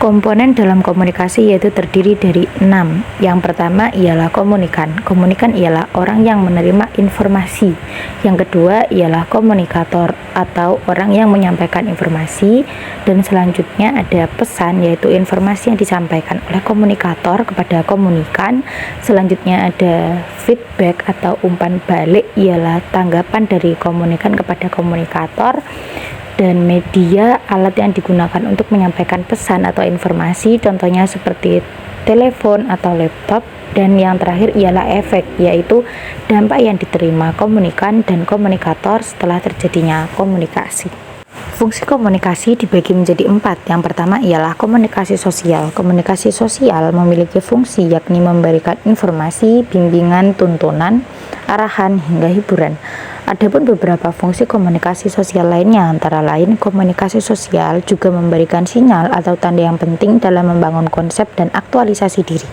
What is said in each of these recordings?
Komponen dalam komunikasi yaitu terdiri dari 6. Yang pertama ialah komunikan. Komunikan ialah orang yang menerima informasi. Yang kedua ialah komunikator atau orang yang menyampaikan informasi. Dan selanjutnya ada pesan, yaitu informasi yang disampaikan oleh komunikator kepada komunikan. Selanjutnya ada feedback atau umpan balik, ialah tanggapan dari komunikan kepada komunikator. Dan media, alat yang digunakan untuk menyampaikan pesan atau informasi, contohnya seperti telepon atau laptop. Dan yang terakhir ialah efek, yaitu dampak yang diterima komunikan dan komunikator setelah terjadinya komunikasi. Fungsi komunikasi dibagi menjadi 4. Yang pertama ialah komunikasi sosial. Komunikasi sosial memiliki fungsi yakni memberikan informasi, bimbingan, tuntunan, arahan, hingga hiburan. Adapun beberapa fungsi komunikasi sosial lainnya, antara lain komunikasi sosial juga memberikan sinyal atau tanda yang penting dalam membangun konsep dan aktualisasi diri.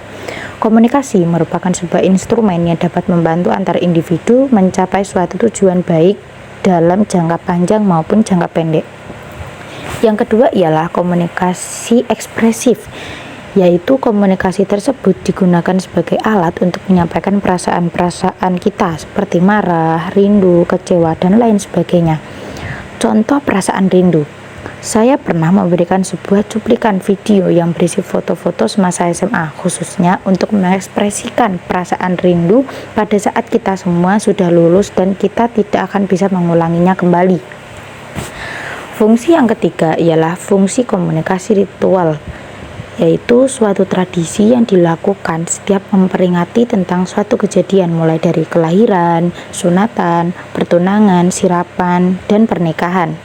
Komunikasi merupakan sebuah instrumen yang dapat membantu antar individu mencapai suatu tujuan baik dalam jangka panjang maupun jangka pendek. Yang kedua ialah komunikasi ekspresif, yaitu komunikasi tersebut digunakan sebagai alat untuk menyampaikan perasaan-perasaan kita seperti marah, rindu, kecewa, dan lain sebagainya. Contoh perasaan rindu. Saya pernah memberikan sebuah cuplikan video yang berisi foto-foto semasa SMA, khususnya untuk mengekspresikan perasaan rindu pada saat kita semua sudah lulus dan kita tidak akan bisa mengulanginya kembali. Fungsi yang ketiga ialah fungsi komunikasi ritual, yaitu suatu tradisi yang dilakukan setiap memperingati tentang suatu kejadian, mulai dari kelahiran, sunatan, pertunangan, sirapan, dan pernikahan.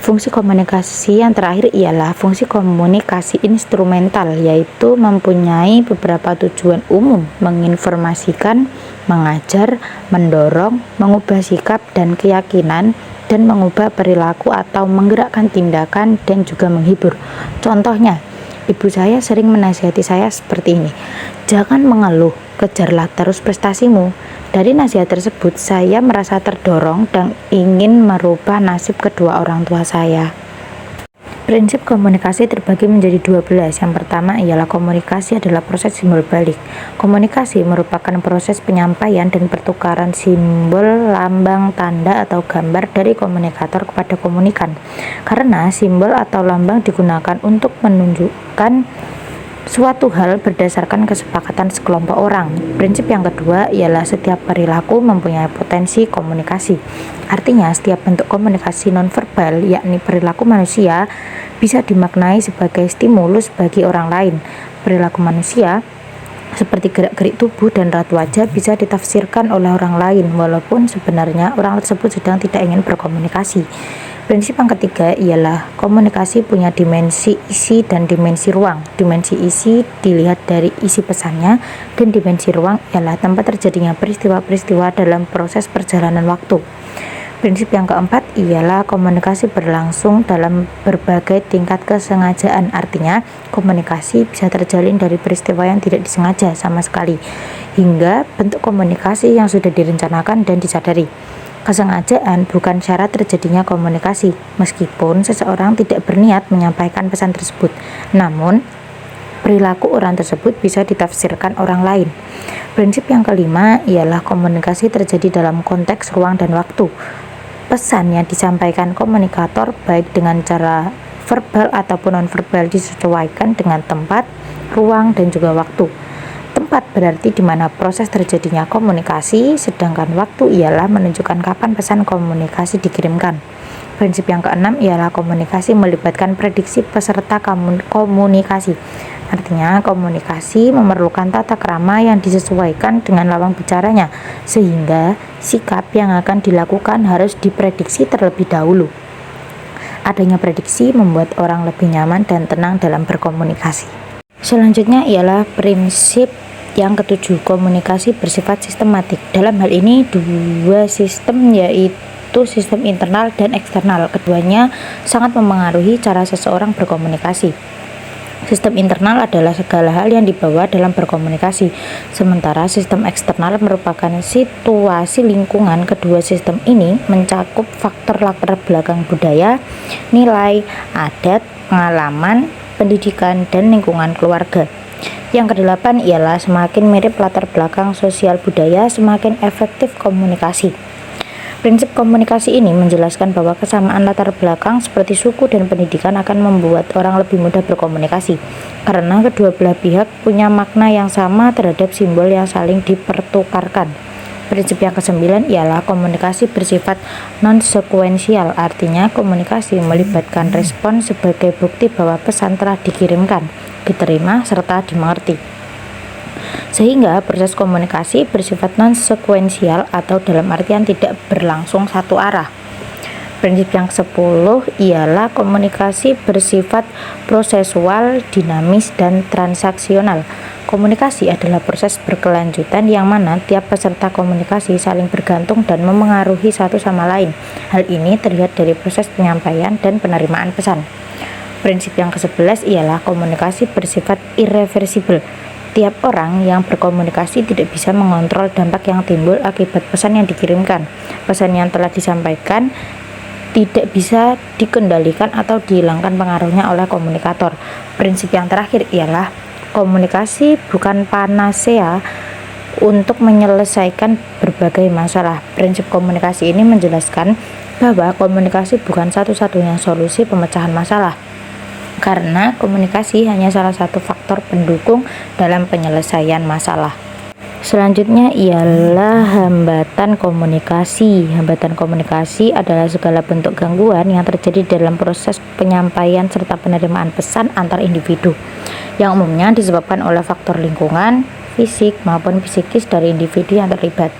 Fungsi komunikasi yang terakhir ialah fungsi komunikasi instrumental, yaitu mempunyai beberapa tujuan umum: menginformasikan, mengajar, mendorong, mengubah sikap dan keyakinan, dan mengubah perilaku atau menggerakkan tindakan, dan juga menghibur. Contohnya, ibu saya sering menasihati saya seperti ini: jangan mengeluh, kejarlah terus prestasimu. Dari nasihat tersebut, saya merasa terdorong dan ingin merubah nasib kedua orang tua saya. Prinsip komunikasi terbagi menjadi 12. Yang pertama ialah komunikasi adalah proses simbol balik. Komunikasi merupakan proses penyampaian dan pertukaran simbol, lambang, tanda, atau gambar dari komunikator kepada komunikan. Karena simbol atau lambang digunakan untuk menunjukkan suatu hal berdasarkan kesepakatan sekelompok orang. Prinsip yang kedua ialah setiap perilaku mempunyai potensi komunikasi. Artinya, setiap bentuk komunikasi nonverbal, yakni perilaku manusia, bisa dimaknai sebagai stimulus bagi orang lain. Perilaku manusia seperti gerak-gerik tubuh dan raut wajah bisa ditafsirkan oleh orang lain, walaupun sebenarnya orang tersebut sedang tidak ingin berkomunikasi. Prinsip yang ketiga ialah komunikasi punya dimensi isi dan dimensi ruang. Dimensi isi dilihat dari isi pesannya, dan dimensi ruang ialah tempat terjadinya peristiwa-peristiwa dalam proses perjalanan waktu. Prinsip yang keempat ialah komunikasi berlangsung dalam berbagai tingkat kesengajaan. Artinya, komunikasi bisa terjalin dari peristiwa yang tidak disengaja sama sekali, hingga bentuk komunikasi yang sudah direncanakan dan disadari. Kesengajaan bukan syarat terjadinya komunikasi, meskipun seseorang tidak berniat menyampaikan pesan tersebut. Namun, perilaku orang tersebut bisa ditafsirkan orang lain. Prinsip yang kelima ialah komunikasi terjadi dalam konteks ruang dan waktu. Pesan yang disampaikan komunikator, baik dengan cara verbal ataupun nonverbal, disesuaikan dengan tempat, ruang, dan juga waktu. Tempat berarti di mana proses terjadinya komunikasi, sedangkan waktu ialah menunjukkan kapan pesan komunikasi dikirimkan. Prinsip yang keenam ialah komunikasi melibatkan prediksi peserta komunikasi. Artinya, komunikasi memerlukan tata krama yang disesuaikan dengan lawan bicaranya, sehingga sikap yang akan dilakukan harus diprediksi terlebih dahulu. Adanya prediksi membuat orang lebih nyaman dan tenang dalam berkomunikasi. Selanjutnya ialah prinsip yang ketujuh, komunikasi bersifat sistematik. Dalam hal ini dua sistem, yaitu sistem internal dan eksternal. Keduanya sangat memengaruhi cara seseorang berkomunikasi. Sistem internal adalah segala hal yang dibawa dalam berkomunikasi, sementara sistem eksternal merupakan situasi lingkungan. Kedua sistem ini mencakup faktor latar belakang budaya, nilai, adat, pengalaman, pendidikan, dan lingkungan keluarga. Yang kedelapan ialah semakin mirip latar belakang sosial budaya, semakin efektif komunikasi. Prinsip komunikasi ini menjelaskan bahwa kesamaan latar belakang seperti suku dan pendidikan akan membuat orang lebih mudah berkomunikasi, karena kedua belah pihak punya makna yang sama terhadap simbol yang saling dipertukarkan. Prinsip yang kesembilan ialah komunikasi bersifat non-sekuensial, artinya komunikasi melibatkan respon sebagai bukti bahwa pesan telah dikirimkan, diterima, serta dimengerti. Sehingga proses komunikasi bersifat non-sekuensial atau dalam artian tidak berlangsung satu arah. Prinsip yang ke-10 ialah komunikasi bersifat prosesual, dinamis, dan transaksional. Komunikasi adalah proses berkelanjutan yang mana tiap peserta komunikasi saling bergantung dan memengaruhi satu sama lain. Hal ini terlihat dari proses penyampaian dan penerimaan pesan. Prinsip yang ke-11 ialah komunikasi bersifat irreversibel. Tiap orang yang berkomunikasi tidak bisa mengontrol dampak yang timbul akibat pesan yang dikirimkan. Pesan yang telah disampaikan tidak bisa dikendalikan atau dihilangkan pengaruhnya oleh komunikator. Prinsip yang terakhir ialah komunikasi bukan panacea untuk menyelesaikan berbagai masalah. Prinsip komunikasi ini menjelaskan bahwa komunikasi bukan satu-satunya solusi pemecahan masalah, karena komunikasi hanya salah satu faktor pendukung dalam penyelesaian masalah. Selanjutnya ialah hambatan komunikasi. Hambatan komunikasi adalah segala bentuk gangguan yang terjadi dalam proses penyampaian serta penerimaan pesan antar individu, yang umumnya disebabkan oleh faktor lingkungan, fisik maupun psikis dari individu yang terlibat.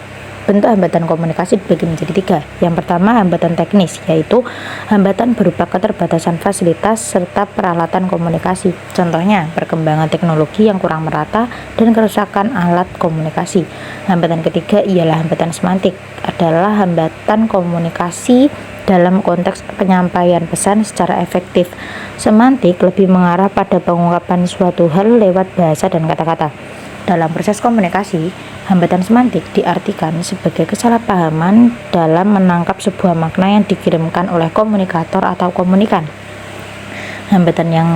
Bentuk hambatan komunikasi dibagi menjadi 3. Yang pertama, hambatan teknis, yaitu hambatan berupa keterbatasan fasilitas serta peralatan komunikasi. Contohnya, perkembangan teknologi yang kurang merata dan kerusakan alat komunikasi. Hambatan ketiga ialah hambatan semantik, adalah hambatan komunikasi dalam konteks penyampaian pesan secara efektif. Semantik lebih mengarah pada pengungkapan suatu hal lewat bahasa dan kata-kata. Dalam proses komunikasi, hambatan semantik diartikan sebagai kesalahpahaman dalam menangkap sebuah makna yang dikirimkan oleh komunikator atau komunikan. Hambatan yang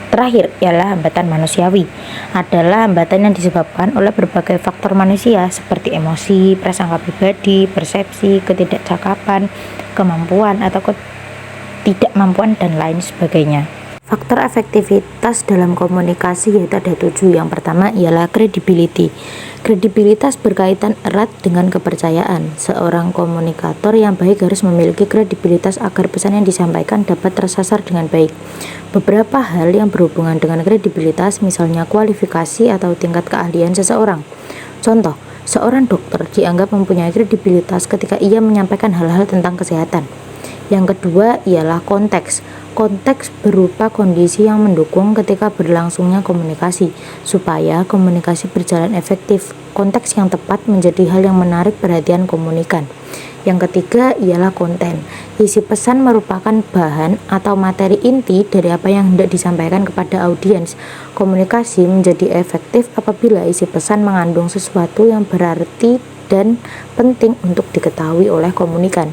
terakhir ialah hambatan manusiawi, adalah hambatan yang disebabkan oleh berbagai faktor manusia seperti emosi, prasangka pribadi, persepsi, ketidakcakapan, kemampuan atau ketidakmampuan dan lain sebagainya. Faktor efektivitas dalam komunikasi yaitu ada 7. Yang pertama ialah credibility. Kredibilitas berkaitan erat dengan kepercayaan. Seorang komunikator yang baik harus memiliki kredibilitas agar pesan yang disampaikan dapat tersasar dengan baik. Beberapa hal yang berhubungan dengan kredibilitas, misalnya kualifikasi atau tingkat keahlian seseorang. Contoh, seorang dokter dianggap mempunyai kredibilitas ketika ia menyampaikan hal-hal tentang kesehatan. Yang kedua ialah konteks. Konteks berupa kondisi yang mendukung ketika berlangsungnya komunikasi. Supaya komunikasi berjalan efektif, konteks yang tepat menjadi hal yang menarik perhatian komunikan. Yang ketiga ialah konten. Isi pesan merupakan bahan atau materi inti dari apa yang hendak disampaikan kepada audiens. Komunikasi menjadi efektif apabila isi pesan mengandung sesuatu yang berarti dan penting untuk diketahui oleh komunikan.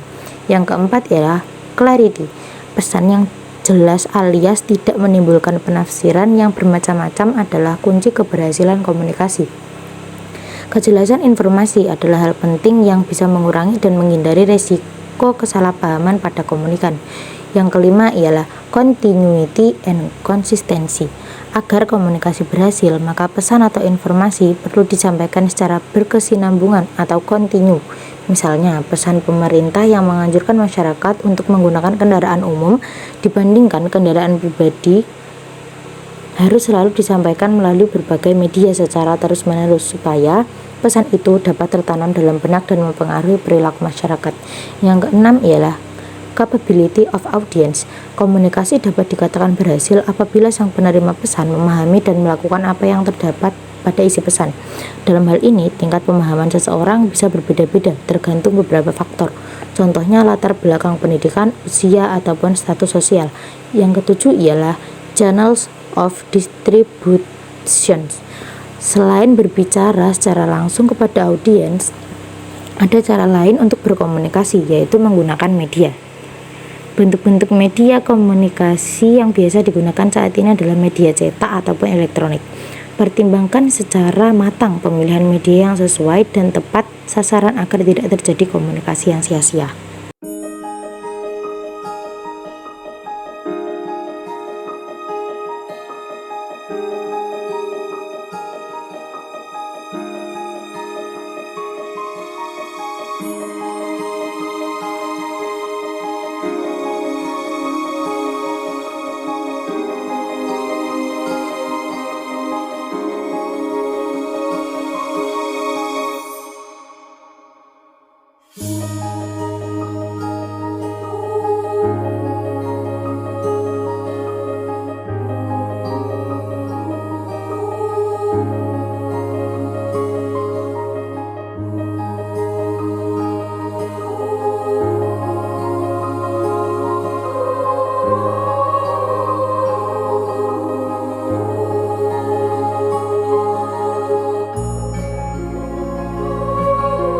Yang keempat ialah clarity. Pesan yang jelas alias tidak menimbulkan penafsiran yang bermacam-macam adalah kunci keberhasilan komunikasi. Kejelasan informasi adalah hal penting yang bisa mengurangi dan menghindari resiko kesalahpahaman pada komunikan. Yang kelima ialah continuity and consistency. Agar komunikasi berhasil, maka pesan atau informasi perlu disampaikan secara berkesinambungan atau kontinu. Misalnya, pesan pemerintah yang menganjurkan masyarakat untuk menggunakan kendaraan umum dibandingkan kendaraan pribadi harus selalu disampaikan melalui berbagai media secara terus-menerus supaya pesan itu dapat tertanam dalam benak dan mempengaruhi perilaku masyarakat. Yang keenam ialah capability of audience. Komunikasi dapat dikatakan berhasil apabila sang penerima pesan memahami dan melakukan apa yang terdapat pada isi pesan. Dalam hal ini, tingkat pemahaman seseorang bisa berbeda-beda tergantung beberapa faktor. Contohnya latar belakang pendidikan, usia, ataupun status sosial. Yang ketujuh ialah channels of distribution. Selain berbicara secara langsung kepada audiens, ada cara lain untuk berkomunikasi, yaitu menggunakan media. Bentuk-bentuk media komunikasi yang biasa digunakan saat ini adalah media cetak ataupun elektronik. Pertimbangkan secara matang pemilihan media yang sesuai dan tepat sasaran agar tidak terjadi komunikasi yang sia-sia.